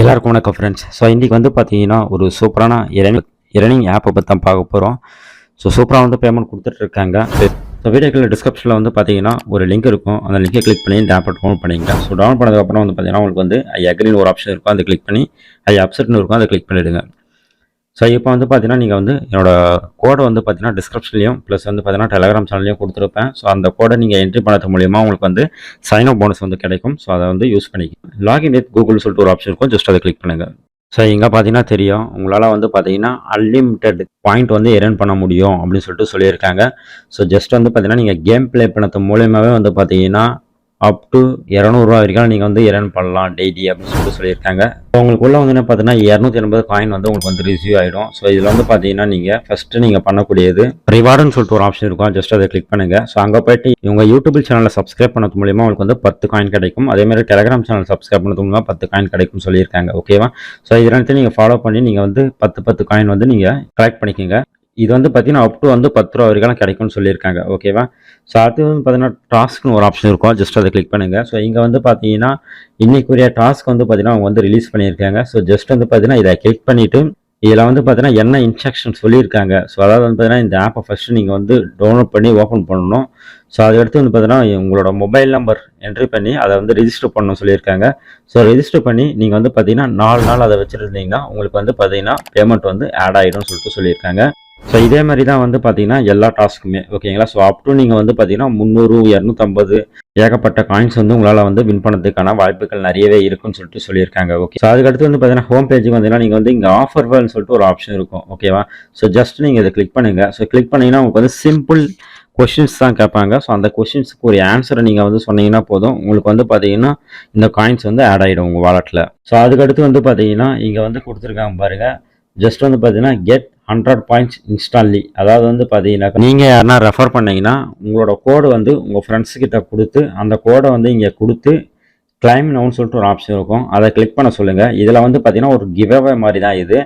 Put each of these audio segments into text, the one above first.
எல்லாருக்கும் வணக்கம் friends. So இன்றைக்கி வந்து பார்த்தீங்கன்னா ஒரு சூப்பரான எர்னிங் ஆப்பை பற்றி தான் பார்க்க போகிறோம். ஸோ சூப்பராக வந்து பேமெண்ட் கொடுத்துட்ருக்காங்க. ஸோ வீடியோக்குள்ள டிஸ்கிரிப்ஷனில் வந்து பார்த்தீங்கன்னா ஒரு லிங்க் இருக்கும். அந்த லிங்கை கிளிக் பண்ணி இந்த ஆப்பை டவுன்லோட் பண்ணிங்க. ஸோ டவுன்லோட் பண்ணதுக்கப்புறம் வந்து பார்த்தீங்கன்னா உங்களுக்கு வந்து ஐ அக்ரின்னு ஒரு ஆப்ஷன் இருக்கும். அதை கிளிக் பண்ணி ஐ அப்செட்னு இருக்கும். அதை கிளிக் பண்ணிவிடுங்க. ஸோ இப்போ வந்து பார்த்தீங்கன்னா நீங்கள் வந்து என்னோட கோடை வந்து பார்த்தீங்கன்னா டிஸ்கிரிப்ஷன்லையும் ப்ளஸ் வந்து பார்த்தீங்கன்னா டெலிகிராம் சேனல்லையும் கொடுத்துருப்பேன். ஸோ அந்த கோடை நீங்கள் என்ட்ரி பண்ணது மூலியமாக உங்களுக்கு வந்து சைன் அப் போனஸ் வந்து கிடைக்கும். ஸோ அதை வந்து யூஸ் பண்ணிக்க. லாகின் வித் கூகுள் சொல்லிட்டு ஒரு ஆப்ஷன் இருக்கும். ஜஸ்ட் அதை கிளிக் பண்ணுங்கள். ஸோ இங்கே பார்த்தீங்கன்னா தெரியும் உங்களால் வந்து பார்த்தீங்கன்னா அன்லிமிட்டெட் பாயிண்ட் வந்து எர்ன் பண்ண முடியும் அப்படின்னு சொல்லியிருக்காங்க. ஸோ ஜஸ்ட் வந்து பார்த்தீங்கன்னா நீங்கள் கேம் ப்ளே பண்ணது மூலியமாகவே வந்து பார்த்தீங்கன்னா அப் டு 200 ரூபா வரைக்கும் நீங்கள் வந்து எர்ன் பண்ணலாம் டெய்லி அப்படின்னு சொல்லியிருக்காங்க. உங்களுக்குள்ள வந்து என்ன பார்த்தீங்கன்னா 280 காயின் வந்து உங்களுக்கு வந்து ரிசீவ் ஆகிடும். ஸோ இதில் வந்து பார்த்தீங்கன்னா நீங்கள் ஃபஸ்ட்டு நீங்கள் பண்ணக்கூடியது ரிவார்டுன்னு சொல்லிட்டு ஒரு ஆப்ஷன் இருக்கும். ஜஸ்ட் அதை கிளிக் பண்ணுங்கள். ஸோ அங்கே போய்ட்டு இவங்க யூடியூப் சேனலில் சப்ஸ்கிரைப் பண்ணது மூலியமாக உங்களுக்கு வந்து 10 காயின் கிடைக்கும். அதேமாதிரி டெலிகிராம் சேனல் சப்ஸ்கிரைப் பண்ணது மூலமாக 10 காயின் கிடைக்கும் சொல்லியிருக்காங்க. ஓகேவா? ஸோ இது ரெண்டுத்தையும் நீங்கள் ஃபாலோ பண்ணி நீங்கள் வந்து 10 காயின் வந்து நீங்கள் கலெக்ட் பண்ணிக்கோங்க. இது வந்து பார்த்தீங்கன்னா அப் டு வந்து 10 ரூபா வரைக்கும் கிடைக்கும்னு சொல்லியிருக்காங்க. ஓகேவா? ஸோ அது வந்து பார்த்தீங்கன்னா டாஸ்க்னு ஒரு ஆப்ஷன் இருக்கும். ஜஸ்ட் அதை கிளிக் பண்ணுங்கள். ஸோ இங்கே வந்து பார்த்தீங்கன்னா இன்னைக்குரிய டாஸ்க் வந்து பார்த்தீங்கன்னா அவங்க வந்து ரிலீஸ் பண்ணியிருக்காங்க. ஸோ ஜஸ்ட் வந்து பார்த்தீங்கன்னா இதை கிளிக் பண்ணிவிட்டு இதில் வந்து பார்த்தீங்கன்னா என்ன இன்ஸ்ட்ரக்ஷன் சொல்லியிருக்காங்க. ஸோ அதாவது வந்து பார்த்தீங்கன்னா இந்த ஆப்பை ஃபஸ்ட்டு நீங்கள் வந்து டவுன்லோட் பண்ணி ஓப்பன் பண்ணணும். ஸோ அதுக்கடுத்து வந்து பார்த்தீங்கன்னா உங்களோட மொபைல் நம்பர் என்ட்ரி பண்ணி அதை வந்து ரிஜிஸ்டர் பண்ணணும் சொல்லியிருக்காங்க. ஸோ ரெஜிஸ்டர் பண்ணி நீங்கள் வந்து பார்த்தீங்கன்னா 4 நாள் அதை வச்சுருந்தீங்கன்னா உங்களுக்கு வந்து பார்த்தீங்கன்னா பேமெண்ட் வந்து ஆட் ஆகிடும்னு சொல்லியிருக்காங்க. ஸோ இதே மாதிரி தான் வந்து பார்த்தீங்கன்னா எல்லா டாஸ்க்குமே ஓகேங்களா. ஸோ அப் டு நீங்கள் வந்து பார்த்தீங்கன்னா 300 250 ஏகப்பட்ட காயின்ஸ் வந்து உங்களால் வந்து வின் பண்ணதுக்கான வாய்ப்புகள் நிறையவே இருக்குன்னு சொல்லியிருக்காங்க. ஓகே. ஸோ அதுக்கடுத்து வந்து பார்த்தீங்கன்னா ஹோம் பேஜுக்கு வந்தீங்கன்னா நீங்கள் வந்து இங்கே ஆஃபர் வேல்னு சொல்லிட்டு ஒரு ஆப்ஷன் இருக்கும். ஓகேவா? ஸோ ஜஸ்ட் நீங்கள் இதை கிளிக் பண்ணுங்கள். ஸோ கிளிக் பண்ணிங்கன்னா உங்களுக்கு வந்து சிம்பிள் கொஷின்ஸ் தான் கேட்பாங்க. ஸோ அந்த கொஷின்ஸுக்கு ஒரு ஆன்சரை நீங்கள் வந்து சொன்னீங்கன்னா போதும் உங்களுக்கு வந்து பார்த்தீங்கன்னா இந்த காயின்ஸ் வந்து ஆட் ஆகிடும் உங்கள் வாலெட்டில். ஸோ அதுக்கடுத்து வந்து பார்த்தீங்கன்னா இங்கே வந்து கொடுத்துருக்காங்க பாருங்கள். ஜஸ்ட் வந்து பார்த்தீங்கன்னா கெட் 100 பாயிண்ட்ஸ் இன்ஸ்டான்லி. அதாவது வந்து பார்த்தீங்கன்னா நீங்கள் யாருனா ரெஃபர் பண்ணிங்கன்னா உங்களோட கோடு வந்து உங்கள் ஃப்ரெண்ட்ஸுக்கிட்ட கொடுத்து அந்த கோடை வந்து இங்கே கொடுத்து கிளைம் நவுன்னு சொல்லிட்டு ஒரு ஆப்ஷன் இருக்கும். அதை கிளிக் பண்ண சொல்லுங்கள். இதில் வந்து பார்த்தீங்கன்னா ஒரு கிவ்அவே மாதிரி தான் இது.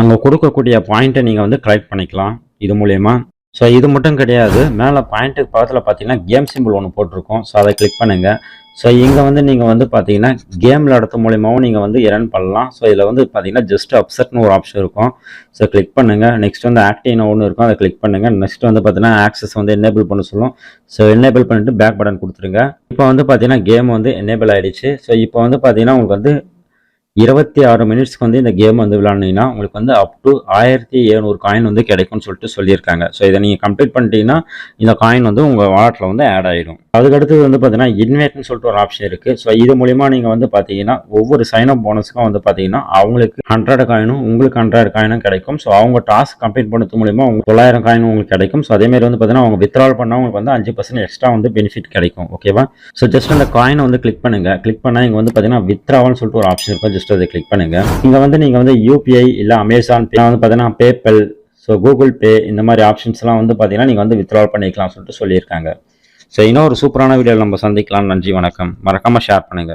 அங்கே கொடுக்கக்கூடிய பாயிண்ட்டை நீங்கள் வந்து கலெக்ட் பண்ணிக்கலாம் இது மூலயமா. ஸோ இது மட்டும் கிடையாது, மேலே பாயிண்ட்டுக்கு பக்கத்தில் பார்த்தீங்கன்னா கேம் சிம்பிள் ஒன்று போட்டிருக்கோம். ஸோ அதை கிளிக் பண்ணுங்கள். ஸோ இங்கே வந்து நீங்கள் வந்து பார்த்தீங்கன்னா கேம் விளையாடுறது மூலியமாகவும் நீங்கள் வந்து எர்ன் பண்ணலாம். ஸோ இதில் வந்து பார்த்தீங்கன்னா ஜஸ்ட் அப்செட்னு ஒரு ஆப்ஷன் இருக்கும். ஸோ கிளிக் பண்ணுங்கள். நெக்ஸ்ட் வந்து ஆக்டிவ்னு ஒன்று இருக்கும். அதை கிளிக் பண்ணுங்கள். நெக்ஸ்ட் வந்து பார்த்தீங்கன்னா ஆக்சஸ் வந்து எனேபிள் பண்ண சொல்லும். ஸோ எனேபிள் பண்ணிட்டு பேக் பட்டன் கொடுத்துருங்க. இப்போ வந்து பார்த்தீங்கன்னா கேம் வந்து எனேபிள் ஆகிடுச்சு. ஸோ இப்போ வந்து பார்த்தீங்கன்னா உங்களுக்கு வந்து 26 மினிட்ஸ்க்கு வந்து இந்த கேம் வந்து விளாண்டிங்கன்னா உங்களுக்கு வந்து அப் டு 1700 காயின் வந்து கிடைக்கும்னு சொல்லியிருக்காங்க. ஸோ இதை நீங்கள் கம்ப்ளீட் பண்ணிட்டீங்கன்னா இந்த காயின் வந்து உங்கள் வாலெட்டில் வந்து ஆட் ஆகிடும். அதுக்கடுத்து வந்து பார்த்தீங்கன்னா இன்வைட்னு சொல்லிட்டு ஒரு ஆப்ஷன் இருக்குது. ஸோ இது மூலிமா நீங்கள் வந்து பார்த்தீங்கன்னா ஒவ்வொரு சைன் அப் போனஸுக்கும் வந்து பார்த்தீங்கன்னா அவங்களுக்கு 100 காயினும் உங்களுக்கு 100 காயினும் கிடைக்கும். ஸோ அவங்க டாஸ்க் கம்ப்ளீட் பண்ணது மூலிமா உங்களுக்கு 900 காயின் உங்களுக்கு கிடைக்கும். ஸோ அதேமாதிரி வந்து பார்த்தீங்கன்னா அவங்க வித்ட்ரால் பண்ணால் உங்களுக்கு வந்து 5% எக்ஸ்ட்ரா வந்து பெனிஃபிட் கிடைக்கும். ஓகேவா? ஸோ ஜஸ்ட் அந்த காயினை வந்து கிளிக் பண்ணுங்கள். கிளிக் பண்ணால் இங்கே வந்து பார்த்தீங்கன்னா வித்ட்ராவல்னு சொல்லிட்டு ஒரு ஆப்ஷன் இருக்கும். ஜஸ்ட் அதை கிளிக் பண்ணுங்க. இங்க வந்து நீங்க வந்து யூபிஐ இல்ல அமேசான் பே வந்து பாத்தீங்கன்னா பேபல், ஸோ கூகுள் பே இந்த மாதிரி ஆப்ஷன்ஸ்லாம் வந்து பாத்தீங்கன்னா நீங்க வந்து வித்ட்ரால் பண்ணிக்கலாம் சொல்லியிருக்காங்க. ஸோ இன்னொரு சூப்பரான வீடியோவில் நம்ம சந்திக்கலாம். நன்றி, வணக்கம். மறக்காம ஷேர் பண்ணுங்க.